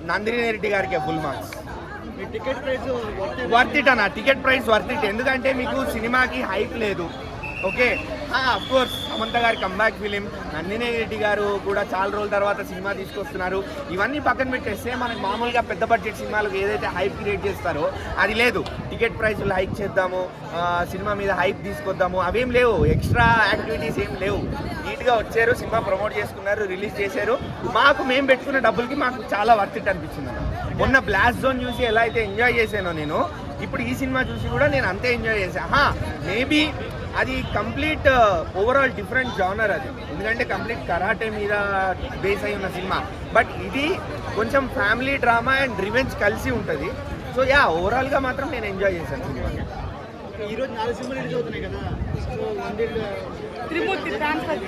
నందిని రెడ్డి గారికి full marks. Ticket price worth it అన్న, ticket price worth it. ఎందుకంటే మీకు సినిమాకి హైప్ లేదు. ఓకే, అఫ్ కోర్స్ సమంత గారి కంబ్యాక్ ఫిలిం, నందిని రెడ్డి గారు కూడా చాలా రోజుల తర్వాత సినిమా తీసుకొస్తున్నారు. ఇవన్నీ పక్కన పెట్టేస్తే మనకు మామూలుగా పెద్ద బడ్జెట్ సినిమాలకు ఏదైతే హైప్ క్రియేట్ చేస్తారో అది లేదు. టికెట్ ప్రైస్లు హైక్ చేద్దాము, సినిమా మీద హైప్ తీసుకొద్దాము, అవేం లేవు. ఎక్స్ట్రా యాక్టివిటీస్ ఏం లేవు. నీట్గా వచ్చారు, సినిమా ప్రమోట్ చేసుకున్నారు, రిలీజ్ చేశారు. మేము పెట్టుకున్న డబ్బులకి మాకు చాలా వర్త్ ఇట్ అనిపించింది అన్న. మొన్న బ్లాస్ట్ జోన్ చూసి ఎలా అయితే ఎంజాయ్ చేశానో నేను, ఇప్పుడు ఈ సినిమా చూసి కూడా నేను అంతే ఎంజాయ్ చేశాను. మేబీ అది కంప్లీట్ ఓవరాల్ డిఫరెంట్ జానర్ అది, ఎందుకంటే కంప్లీట్ కరాటే మీద బేస్ అయి ఉన్న సినిమా. బట్ ఇది కొంచెం ఫ్యామిలీ డ్రామా అండ్ రివెంజ్ కలిసి ఉంటుంది. సో ఓవరాల్గా మాత్రం నేను ఎంజాయ్ చేశాను సినిమాని. ఈరోజు 4 సినిమాలు రిలీజ్ అవుతున్నాయి కదా. సో త్రిమూర్తి ట్రాన్స్ఫర్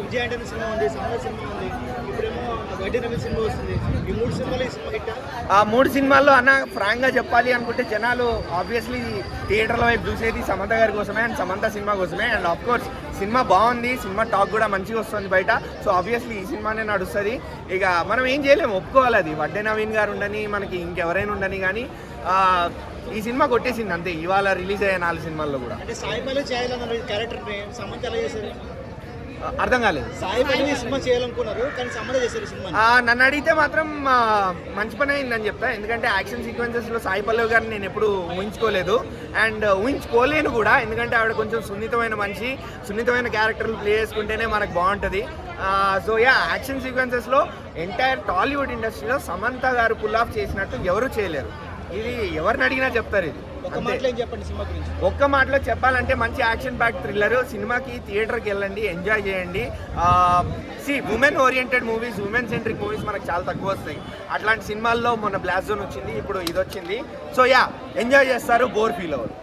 విజయ్ అంటే సినిమా ఉంది, సమర సినిమా ఉంది, ఇప్పుడేమో గడ్డి రవి సినిమా వస్తుంది. ఈ 3 సినిమాలు ఈ సినిమా హిట్టా? ఆ 3 సినిమాల్లో అన్న ఫ్రాంక్గా చెప్పాలి అనుకుంటే జనాలు ఆబ్వియస్లీ థియేటర్ల వైపు చూసేది సమంత గారి కోసమే అండ్ సమంత సినిమా కోసమే. అండ్ ఆఫ్ కోర్స్ సినిమా బాగుంది, సినిమా టాక్ కూడా మంచిగా వస్తుంది బయట. సో ఆబ్వియస్లీ ఈ సినిమానే నడుస్తుంది. ఇక మనం ఏం చేయలేము, ఒప్పుకోవాలి. అది వడ్డే నవీన్ గారు ఉండని, మనకి ఇంకెవరైనా ఉండని, కానీ ఈ సినిమా కొట్టేసింది అంతే. ఇవాళ రిలీజ్ అయ్యే 4 సినిమాల్లో కూడా. అంటే సాయి పల్లవి చేయాలన్న క్యారెక్టర్ని సమంత ఎలా చేశారు? అర్థం కాలేదు. సాయి పల్లవి సినిమా చేయాలనుకున్నారు కానీ సమంత చేశారు సినిమా. నన్ను అడిగితే మాత్రం మంచి పని అయిందని చెప్తా. ఎందుకంటే యాక్షన్ సీక్వెన్సెస్లో సాయి పల్లవి గారిని నేను ఎప్పుడు ఊహించుకోలేదు అండ్ ఊహించుకోలేను కూడా. ఎందుకంటే ఆవిడ కొంచెం సున్నితమైన మనిషి, సున్నితమైన క్యారెక్టర్లు ప్లే చేసుకుంటేనే మనకు బాగుంటుంది. సో యాక్షన్ సీక్వెన్సెస్లో ఎంటైర్ టాలీవుడ్ ఇండస్ట్రీలో సమంత గారు పుల్ ఆఫ్ చేసినట్టు ఎవరు చేయలేరు. ఇది ఎవరిని అడిగినా చెప్తారు. ఇది ఒక్క మాటలో చెప్పాలంటే మంచి యాక్షన్ ప్యాక్ థ్రిల్లర్. సినిమాకి థియేటర్కి వెళ్ళండి, ఎంజాయ్ చేయండి. Women oriented movies, women centric movies మనకు చాలా తక్కువ వస్తాయి. అట్లాంటి సినిమాల్లో మొన్న బ్లాస్ట్ జోన్ వచ్చింది, ఇప్పుడు ఇది వచ్చింది. సో ఎంజాయ్ చేస్తారు, బోర్ ఫీల్ అవ్వరు.